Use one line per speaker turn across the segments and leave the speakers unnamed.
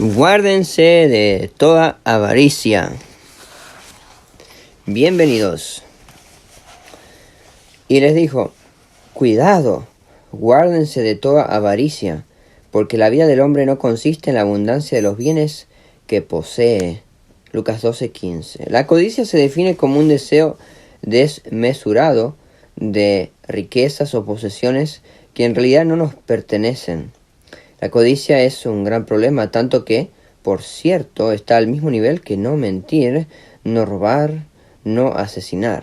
Guárdense de toda avaricia. Bienvenidos. Y les dijo, cuidado, guárdense de toda avaricia, porque la vida del hombre no consiste en la abundancia de los bienes que posee. Lucas 12:15. La codicia se define como un deseo desmesurado de riquezas o posesiones que en realidad no nos pertenecen. La codicia es un gran problema, tanto que, por cierto, está al mismo nivel que no mentir, no robar, no asesinar.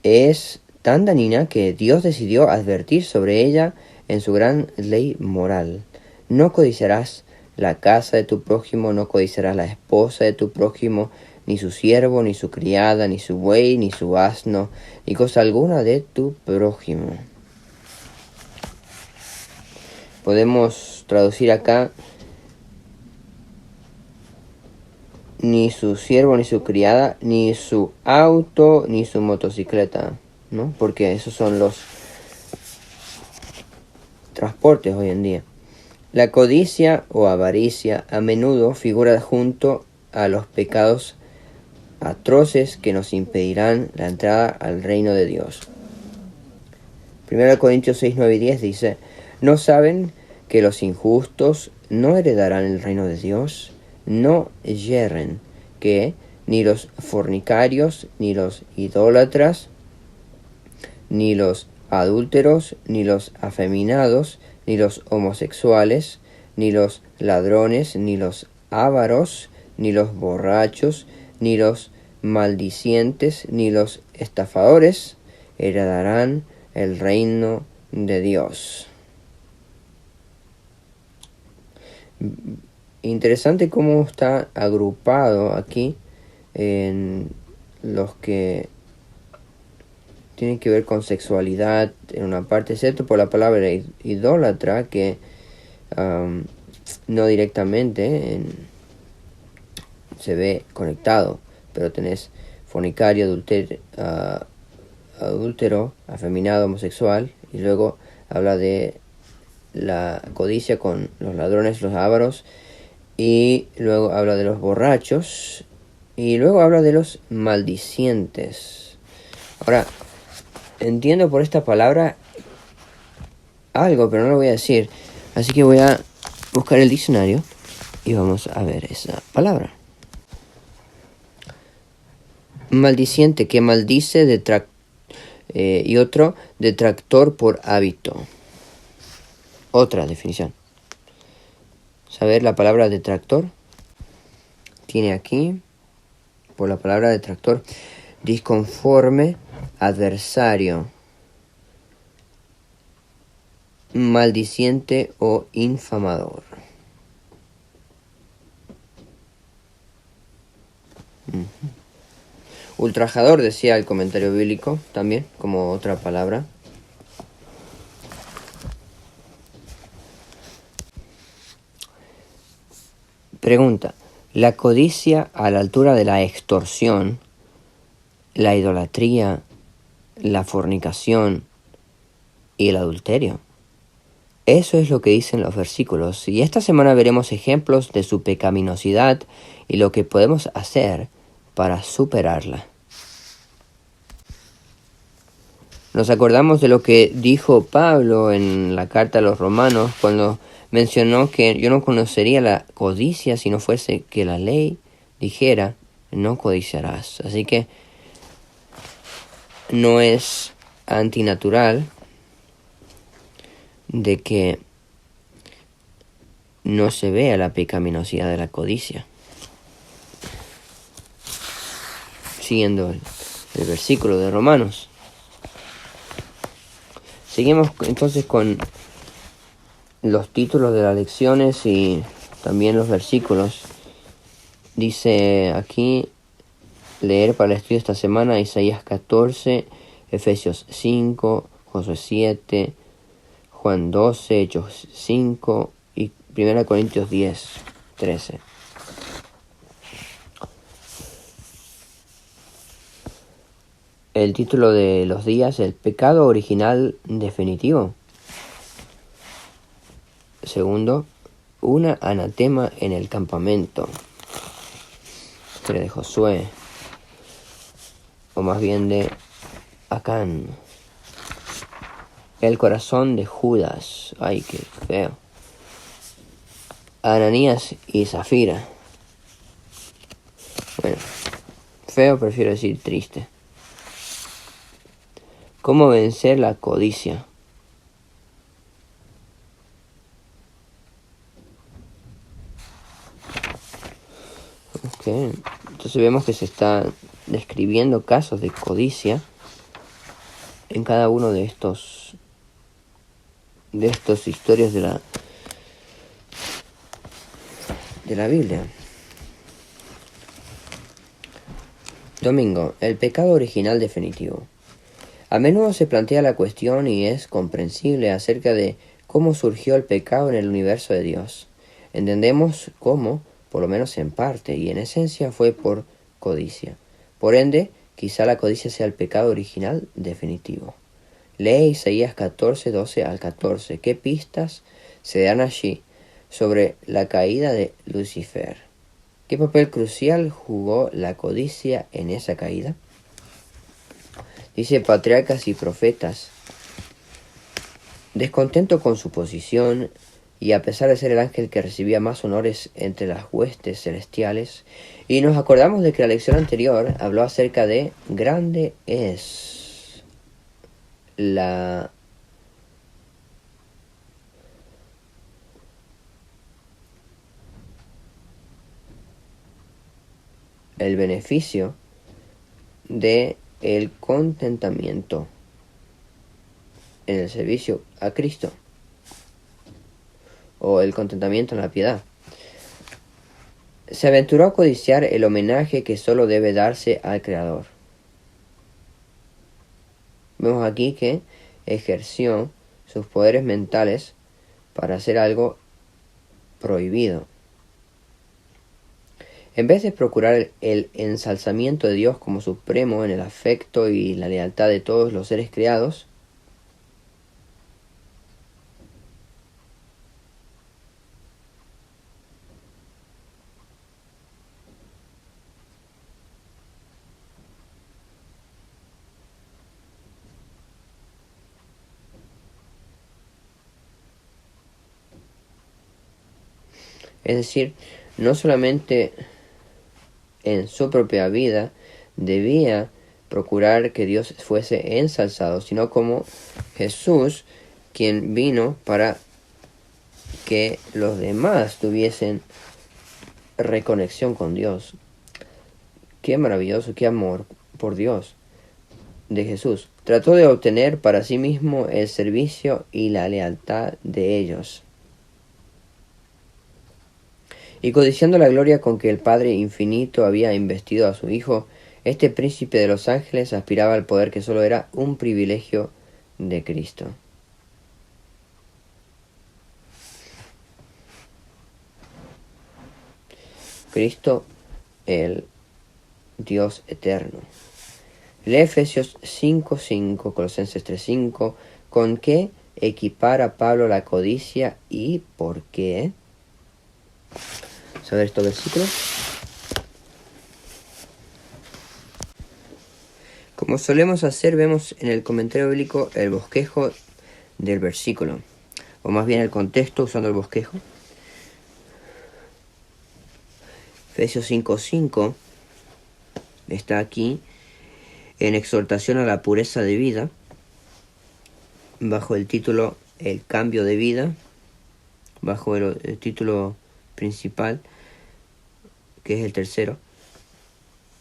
Es tan dañina que Dios decidió advertir sobre ella en su gran ley moral. No codiciarás la casa de tu prójimo, no codiciarás la esposa de tu prójimo, ni su siervo, ni su criada, ni su buey, ni su asno, ni cosa alguna de tu prójimo. Podemos traducir acá, ni su siervo, ni su criada, ni su auto, ni su motocicleta, ¿no? Porque esos son los transportes hoy en día. La codicia o avaricia a menudo figura junto a los pecados atroces que nos impedirán la entrada al reino de Dios. 1 Corintios 6, 9 y 10 dice, ¿no saben que los injustos no heredarán el reino de Dios? No yerren, que ni los fornicarios, ni los idólatras, ni los adúlteros, ni los afeminados, ni los homosexuales, ni los ladrones, ni los ávaros, ni los borrachos, ni los maldicientes, ni los estafadores heredarán el reino de Dios. Interesante cómo está agrupado aquí en los que tienen que ver con sexualidad en una parte, excepto por la palabra idólatra, que no directamente se ve conectado, pero tenés fornicario, adúltero, afeminado, homosexual, y luego habla de la codicia con los ladrones, los ávaros, y luego habla de los borrachos, y luego habla de los maldicientes. Ahora, entiendo por esta palabra algo, pero no lo voy a decir, así que voy a buscar el diccionario y vamos a ver esa palabra. Maldiciente, que maldice, y otro, detractor por hábito. Otra definición. ¿Saber la palabra detractor? Tiene aquí, por la palabra detractor, disconforme, adversario, maldiciente o infamador. Ultrajador, decía el comentario bíblico, también, como otra palabra. Pregunta, ¿la codicia a la altura de la extorsión, la idolatría, la fornicación y el adulterio? Eso es lo que dicen los versículos, y esta semana veremos ejemplos de su pecaminosidad y lo que podemos hacer para superarla. Nos acordamos de lo que dijo Pablo en la carta a los Romanos cuando mencionó que yo no conocería la codicia si no fuese que la ley dijera no codiciarás. Así que no es antinatural de que no se vea la pecaminosidad de la codicia. Siguiendo el versículo de Romanos. Seguimos entonces con los títulos de las lecciones y también los versículos. Dice aquí, leer para el estudio esta semana, Isaías 14, Efesios 5, Josué 7, Juan 12, Hechos 5 y 1 Corintios 10, 13. El título de los días, el pecado original definitivo. Segundo, una anatema en el campamento. Historia de Josué, o más bien de Acán. El corazón de Judas. Ay, qué feo. Ananías y Zafira. Bueno, feo prefiero decir triste. ¿Cómo vencer la codicia? Ok, entonces vemos que se está describiendo casos de codicia en cada uno de estos historias de la Biblia. Domingo, el pecado original definitivo. A menudo se plantea la cuestión y es comprensible acerca de cómo surgió el pecado en el universo de Dios. Entendemos cómo, por lo menos en parte y en esencia, fue por codicia. Por ende, quizá la codicia sea el pecado original definitivo. Lee Isaías 14, 12 al 14. ¿Qué pistas se dan allí sobre la caída de Lucifer? ¿Qué papel crucial jugó la codicia en esa caída? Dice Patriarcas y Profetas. Descontento con su posición, y a pesar de ser el ángel que recibía más honores entre las huestes celestiales, y nos acordamos de que la lección anterior habló acerca de grande es el beneficio de el contentamiento en el servicio a Cristo, o el contentamiento en la piedad. Se aventuró a codiciar el homenaje que solo debe darse al Creador. Vemos aquí que ejerció sus poderes mentales para hacer algo prohibido. En vez de procurar el ensalzamiento de Dios como supremo en el afecto y la lealtad de todos los seres creados, es decir, no solamente en su propia vida debía procurar que Dios fuese ensalzado, sino como Jesús, quien vino para que los demás tuviesen reconexión con Dios. Qué maravilloso, qué amor por Dios de Jesús. Trató de obtener para sí mismo el servicio y la lealtad de ellos. Y codiciando la gloria con que el Padre Infinito había investido a su Hijo, este príncipe de los ángeles aspiraba al poder que solo era un privilegio de Cristo. Cristo, el Dios eterno. Lee Efesios 5:5, Colosenses 3:5, ¿con qué equipara Pablo la codicia y por qué? Vamos a ver estos versículos. Como solemos hacer, vemos en el comentario bíblico el bosquejo del versículo, o más bien el contexto usando el bosquejo. Efesios 5:5 está aquí en exhortación a la pureza de vida, bajo el título El cambio de vida, bajo el título principal, que es el tercero,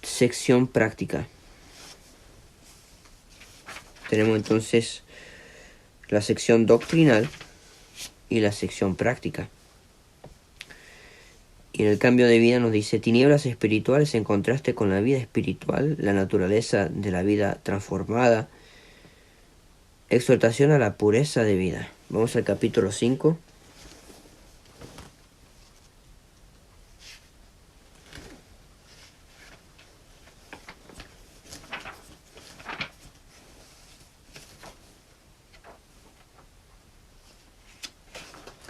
sección práctica. Tenemos entonces la sección doctrinal y la sección práctica. Y en el cambio de vida nos dice tinieblas espirituales en contraste con la vida espiritual, la naturaleza de la vida transformada, exhortación a la pureza de vida. Vamos al capítulo 5.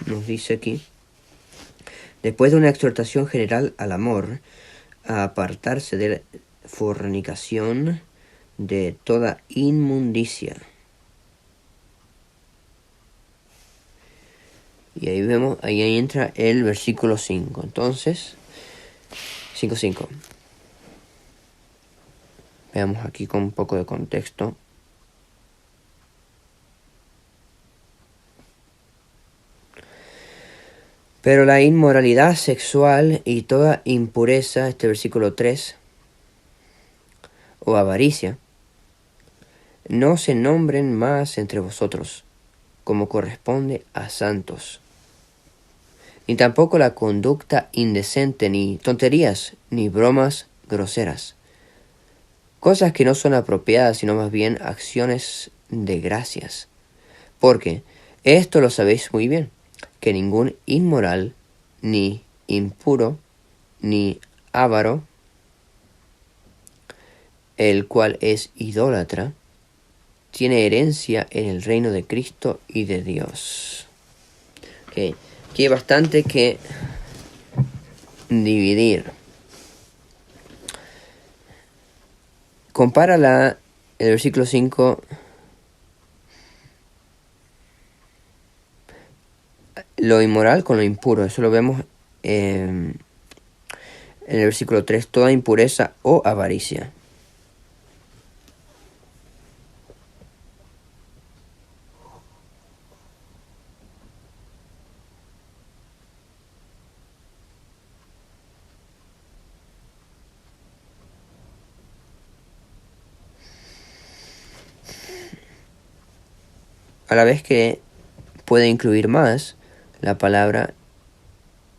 Nos dice aquí, Después de una exhortación general al amor, a apartarse de la fornicación, de toda inmundicia. Y ahí vemos, ahí entra el versículo 5. Entonces, 5:5. Veamos aquí con un poco de contexto. Pero la inmoralidad sexual y toda impureza, este versículo 3, o avaricia, no se nombren más entre vosotros, como corresponde a santos. Ni tampoco la conducta indecente, ni tonterías, ni bromas groseras. Cosas que no son apropiadas, sino más bien acciones de gracias. Porque esto lo sabéis muy bien, que ningún inmoral, ni impuro, ni avaro, el cual es idólatra, tiene herencia en el reino de Cristo y de Dios. Okay. Aquí hay bastante que dividir. Compara el versículo 5, lo inmoral con lo impuro. Eso lo vemos en el versículo 3, toda impureza o avaricia. A la vez que puede incluir más la palabra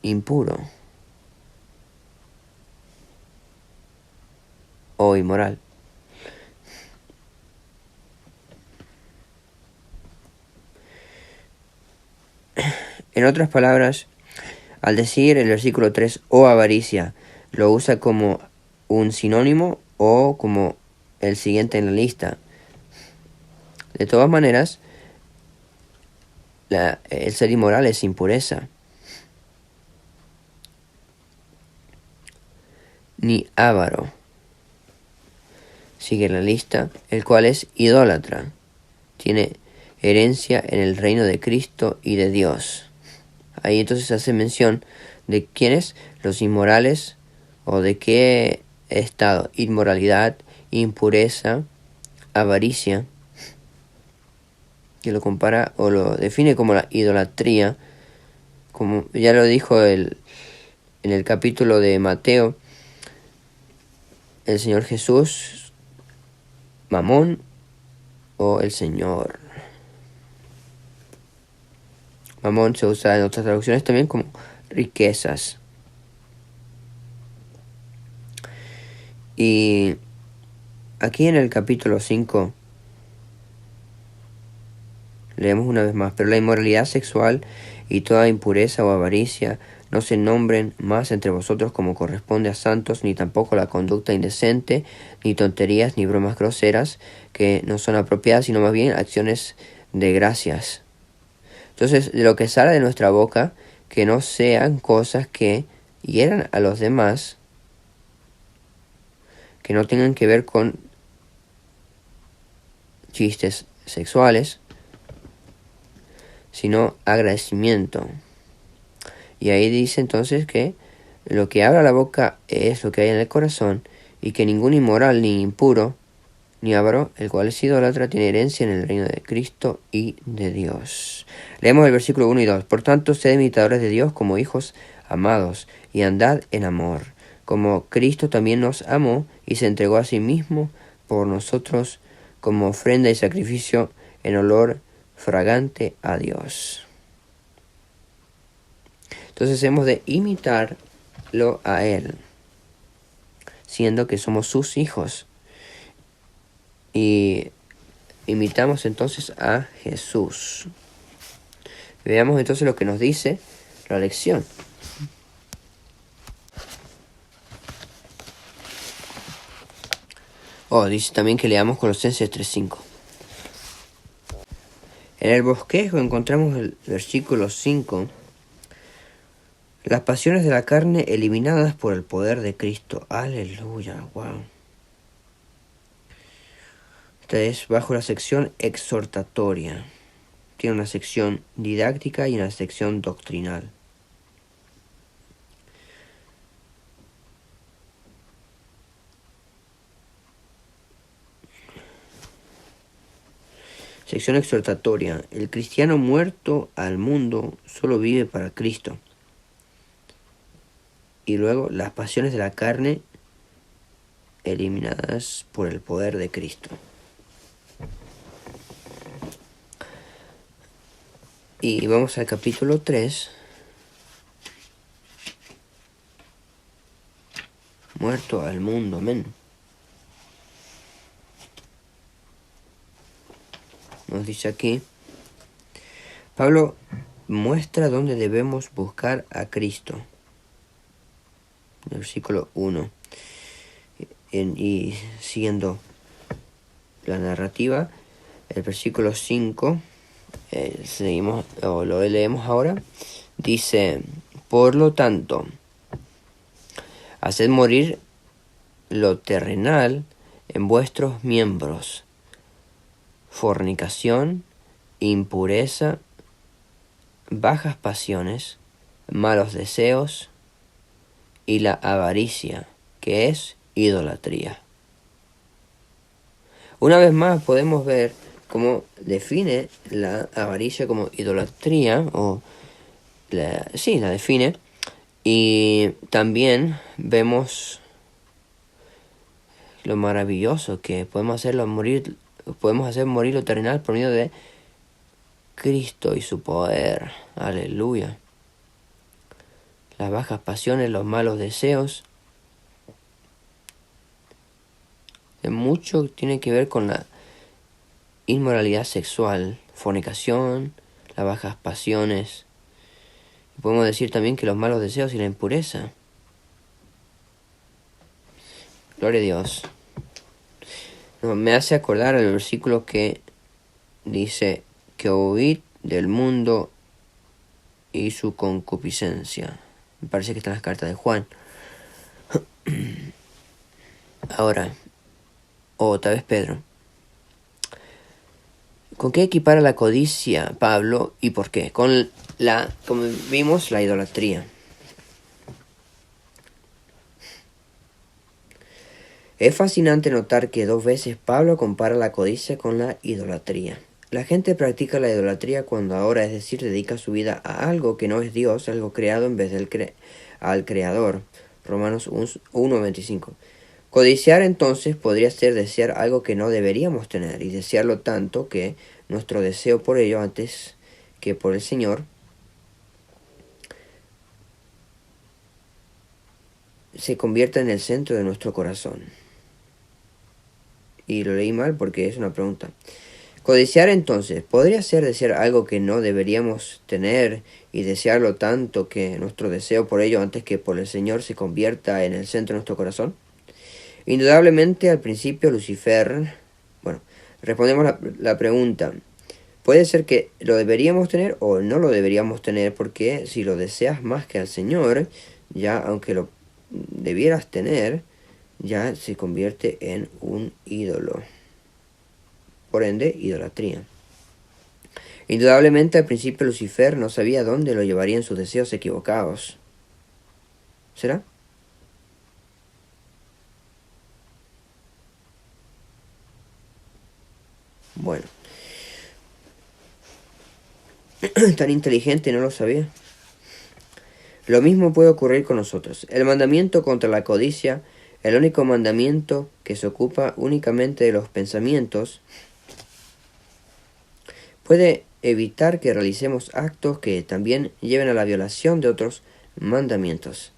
impuro o inmoral. En otras palabras, al decir el versículo 3 o avaricia, lo usa como un sinónimo o como el siguiente en la lista. De todas maneras, el ser inmoral es impureza. Ni avaro. Sigue la lista, el cual es idólatra. Tiene herencia en el reino de Cristo y de Dios. Ahí entonces hace mención de quiénes, los inmorales, o de qué estado: inmoralidad, impureza, avaricia, que lo compara o lo define como la idolatría, como ya lo dijo en el capítulo de Mateo, el Señor Jesús, Mamón o el Señor. Mamón se usa en otras traducciones también como riquezas. Y aquí en el capítulo 5 leemos una vez más: pero la inmoralidad sexual y toda impureza o avaricia no se nombren más entre vosotros como corresponde a santos, ni tampoco la conducta indecente, ni tonterías, ni bromas groseras, que no son apropiadas, sino más bien acciones de gracias. Entonces, de lo que sale de nuestra boca, que no sean cosas que hieran a los demás, que no tengan que ver con chistes sexuales, sino agradecimiento. Y ahí dice entonces que lo que habla la boca es lo que hay en el corazón, y que ningún inmoral, ni impuro, ni avaro, el cual es idólatra, tiene herencia en el reino de Cristo y de Dios. Leemos el versículo 1 y 2. Por tanto, sed imitadores de Dios como hijos amados, y andad en amor, como Cristo también nos amó y se entregó a sí mismo por nosotros como ofrenda y sacrificio en olor fragante a Dios. Entonces hemos de imitarlo a Él, siendo que somos sus hijos. Y imitamos entonces a Jesús. Veamos entonces lo que nos dice la lección. Dice también que leamos Colosenses 3:5. En el bosquejo encontramos el versículo 5, Las pasiones de la carne eliminadas por el poder de Cristo. Aleluya, wow. Esta es bajo la sección exhortatoria. Tiene una sección didáctica y una sección doctrinal. Sección exhortatoria. El cristiano muerto al mundo solo vive para Cristo. Y luego las pasiones de la carne eliminadas por el poder de Cristo. Y vamos al capítulo 3. Muerto al mundo, amén. Nos dice aquí, Pablo muestra dónde debemos buscar a Cristo. Versículo 1. Y siguiendo la narrativa, el versículo 5, seguimos, o lo leemos ahora, dice, por lo tanto, haced morir lo terrenal en vuestros miembros, fornicación, impureza, bajas pasiones, malos deseos y la avaricia, que es idolatría. Una vez más podemos ver cómo define la avaricia como idolatría, la define, y también vemos lo maravilloso que podemos hacer morir lo terrenal por medio de Cristo y su poder. Aleluya. Las bajas pasiones, los malos deseos, mucho tiene que ver con la inmoralidad sexual, fornicación, las bajas pasiones. Y podemos decir también que los malos deseos y la impureza. Gloria a Dios. Me hace acordar el versículo que dice que huid del mundo y su concupiscencia. Me parece que está en las cartas de Juan. Ahora, o tal vez Pedro. ¿Con qué equipara la codicia Pablo y por qué? Como vimos, la idolatría. Es fascinante notar que 2 veces Pablo compara la codicia con la idolatría. La gente practica la idolatría cuando ahora, es decir, dedica su vida a algo que no es Dios, algo creado en vez del al Creador. Romanos 1:25. Codiciar entonces podría ser desear algo que no deberíamos tener y desearlo tanto que nuestro deseo por ello antes que por el Señor se convierta en el centro de nuestro corazón. Y lo leí mal porque es una pregunta. Codiciar entonces podría ser desear algo que no deberíamos tener y desearlo tanto que nuestro deseo por ello antes que por el Señor se convierta en el centro de nuestro corazón. Indudablemente al principio Lucifer, respondemos la pregunta, puede ser que lo deberíamos tener o no lo deberíamos tener, porque si lo deseas más que al Señor, ya aunque lo debieras tener, ya se convierte en un ídolo. Por ende, idolatría. Indudablemente al principio Lucifer no sabía dónde lo llevarían sus deseos equivocados. ¿Será? Bueno. Tan inteligente, no lo sabía. Lo mismo puede ocurrir con nosotros. El mandamiento contra la codicia, el único mandamiento que se ocupa únicamente de los pensamientos, puede evitar que realicemos actos que también lleven a la violación de otros mandamientos.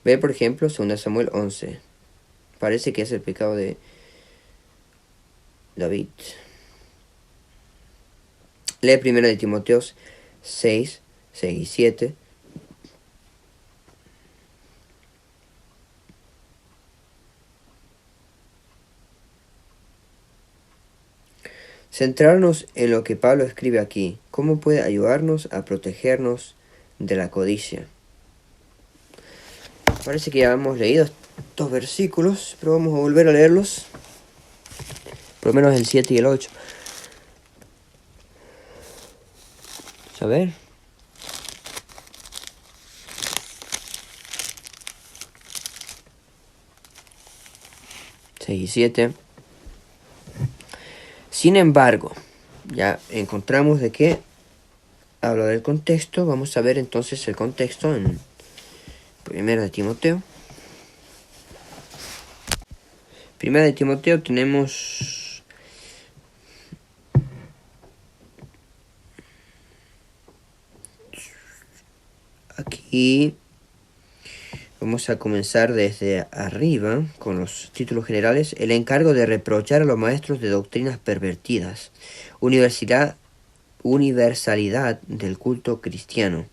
Ve, por ejemplo, 2 Samuel 11. Parece que es el pecado de David. Lee 1 de Timoteo 6, 6 y 7. centrarnos en lo que Pablo escribe aquí. ¿Cómo puede ayudarnos a protegernos de la codicia? Parece que ya hemos leído estos versículos, pero vamos a volver a leerlos. Por lo menos el 7 y el 8. A ver. 6 y 7. Sin embargo, ya encontramos de qué habla del contexto. Vamos a ver entonces el contexto en 1 de Timoteo. 1 de Timoteo tenemos aquí. Vamos a comenzar desde arriba con los títulos generales. El encargo de reprochar a los maestros de doctrinas pervertidas. Universalidad del culto cristiano.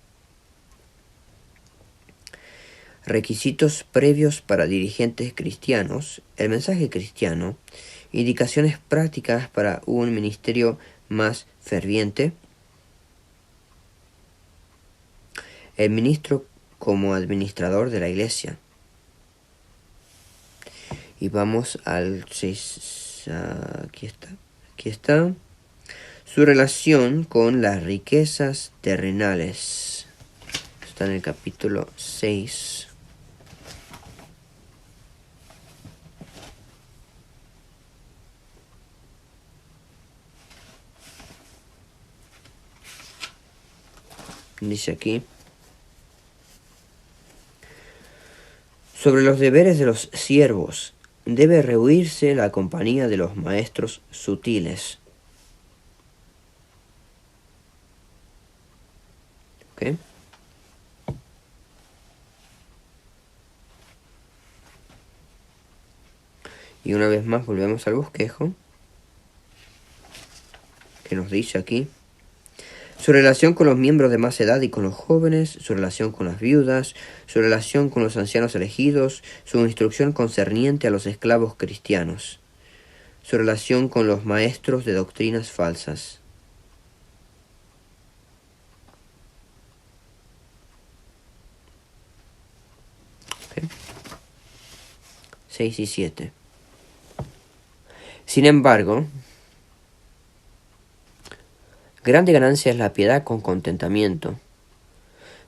Requisitos previos para dirigentes cristianos. El mensaje cristiano. Indicaciones prácticas para un ministerio más ferviente. El ministro como administrador de la iglesia. Y vamos al 6. Aquí está. Su relación con las riquezas terrenales. Está en el capítulo 6. Dice aquí. Sobre los deberes de los siervos, debe rehuirse la compañía de los maestros sutiles. ¿Ok? Y una vez más volvemos al bosquejo, que nos dice aquí. Su relación con los miembros de más edad y con los jóvenes, su relación con las viudas, su relación con los ancianos elegidos, su instrucción concerniente a los esclavos cristianos, su relación con los maestros de doctrinas falsas. ¿Okay? 6 y 7. Sin embargo, grande ganancia es la piedad con contentamiento,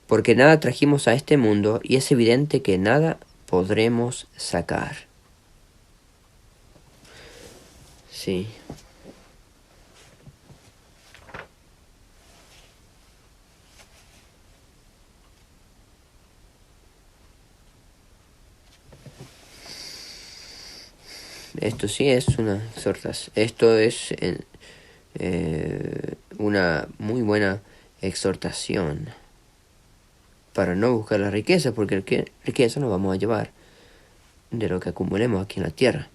porque nada trajimos a este mundo y es evidente que nada podremos sacar. Sí. Esto sí es una exhortación. Esto es una muy buena exhortación para no buscar la riqueza, porque riqueza nos vamos a llevar de lo que acumulemos aquí en la tierra.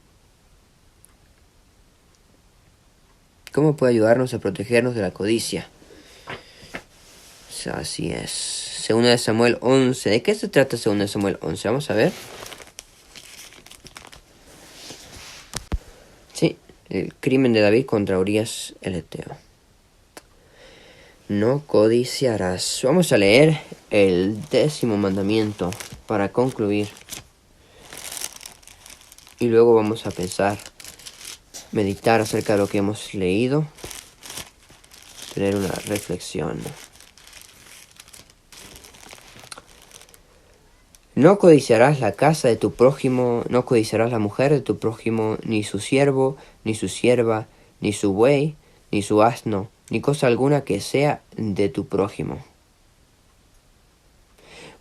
¿Cómo puede ayudarnos a protegernos de la codicia? Así es. 2 de Samuel 11. ¿De qué se trata 2 de Samuel 11? Vamos a ver. Sí, el crimen de David contra Urías el Eteo. No codiciarás. Vamos a leer el 10º mandamiento para concluir. Y luego vamos a pensar, meditar acerca de lo que hemos leído, tener una reflexión. No codiciarás la casa de tu prójimo, no codiciarás la mujer de tu prójimo, ni su siervo, ni su sierva, ni su buey, ni su asno, ni cosa alguna que sea de tu prójimo.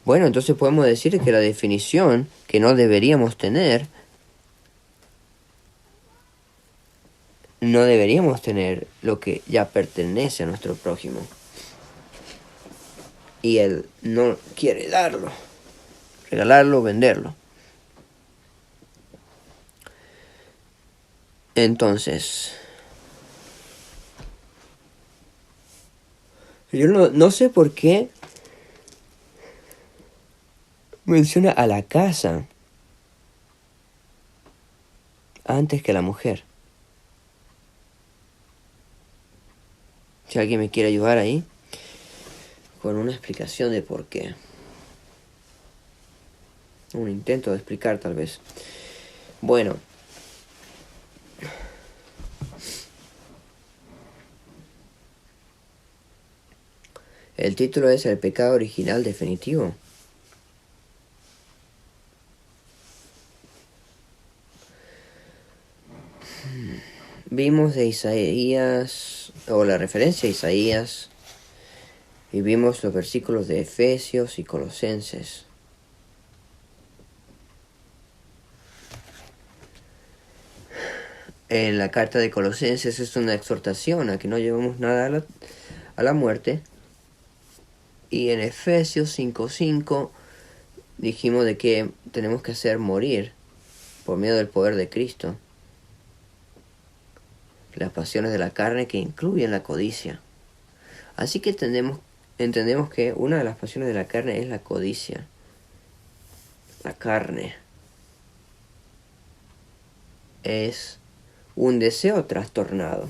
Bueno, entonces podemos decir que la definición que no deberíamos tener lo que ya pertenece a nuestro prójimo. Y él no quiere darlo, regalarlo, venderlo. Entonces, yo no sé por qué menciona a la casa antes que a la mujer. Si alguien me quiere ayudar ahí con una explicación de por qué. Un intento de explicar tal vez. Bueno. El título es El pecado original definitivo. Vimos de Isaías, o la referencia a Isaías, y vimos los versículos de Efesios y Colosenses. En la carta de Colosenses es una exhortación a que no llevemos nada a la muerte. Y en Efesios 5:5 dijimos de que tenemos que hacer morir por medio del poder de Cristo las pasiones de la carne, que incluyen la codicia. Así que entendemos que una de las pasiones de la carne es la codicia. La carne es un deseo trastornado,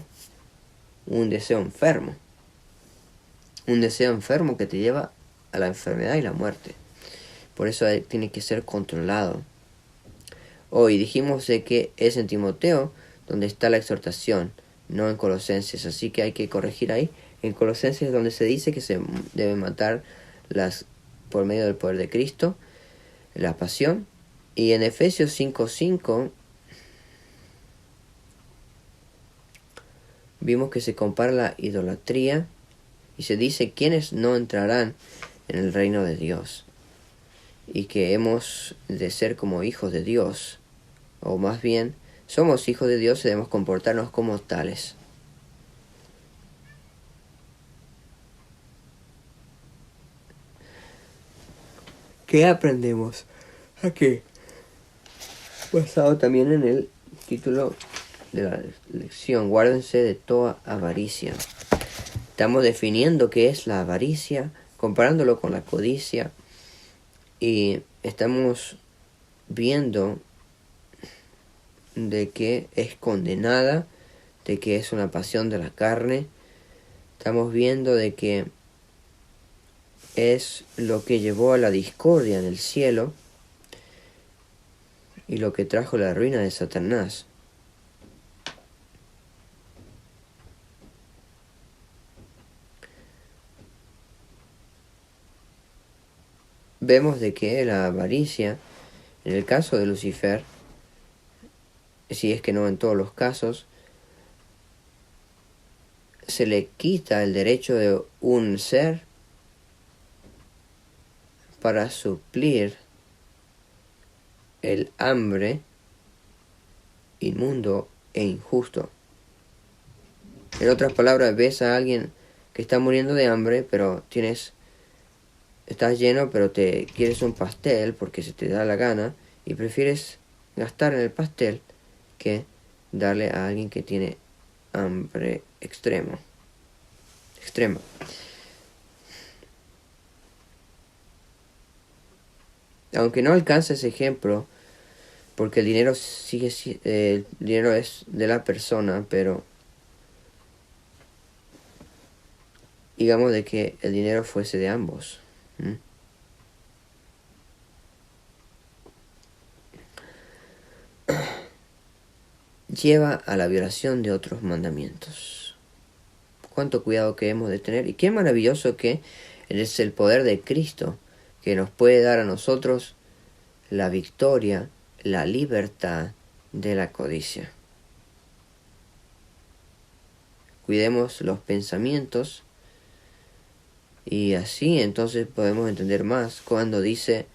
un deseo enfermo que te lleva a la enfermedad y la muerte. Por eso tiene que ser controlado. Hoy dijimos de que es en Timoteo donde está la exhortación, no en Colosenses, así que hay que corregir ahí. En Colosenses es donde se dice que se deben matar por medio del poder de Cristo, la pasión. Y en Efesios 5:5 vimos que se compara la idolatría y se dice quiénes no entrarán en el reino de Dios, y que hemos de ser como hijos de Dios, o más bien somos hijos de Dios y debemos comportarnos como tales. ¿Qué aprendemos aquí? Basado también en el título de la lección, guárdense de toda avaricia. Estamos definiendo qué es la avaricia, comparándolo con la codicia, y estamos viendo de que es condenada, de que es una pasión de la carne. Estamos viendo de que es lo que llevó a la discordia en el cielo y lo que trajo la ruina de Satanás. Vemos de que la avaricia, en el caso de Lucifer, si es que no en todos los casos, se le quita el derecho de un ser para suplir el hambre inmundo e injusto. En otras palabras, ves a alguien que está muriendo de hambre, pero estás lleno, pero te quieres un pastel porque se te da la gana y prefieres gastar en el pastel que darle a alguien que tiene hambre extrema. Aunque no alcanza ese ejemplo, porque el dinero el dinero es de la persona, pero digamos de que el dinero fuese de ambos. Lleva a la violación de otros mandamientos. Cuánto cuidado que hemos de tener, y qué maravilloso que es el poder de Cristo que nos puede dar a nosotros la victoria, la libertad de la codicia. Cuidemos los pensamientos, y así entonces podemos entender más cuando dice: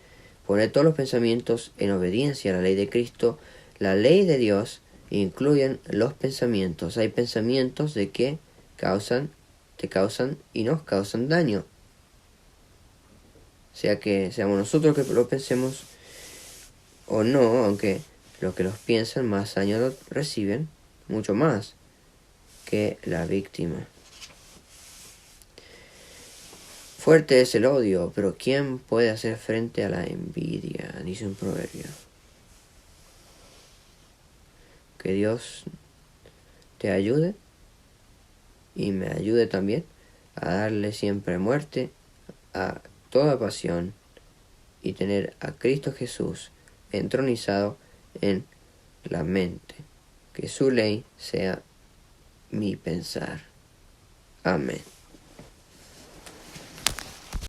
poner todos los pensamientos en obediencia a la ley de Cristo. La ley de Dios incluyen los pensamientos. Hay pensamientos de que te causan y nos causan daño. Sea que seamos nosotros que lo pensemos o no, aunque los que los piensan más daño reciben, mucho más que la víctima. Fuerte es el odio, pero ¿quién puede hacer frente a la envidia? Dice un proverbio. Que Dios te ayude y me ayude también a darle siempre muerte a toda pasión y tener a Cristo Jesús entronizado en la mente. Que su ley sea mi pensar. Amén.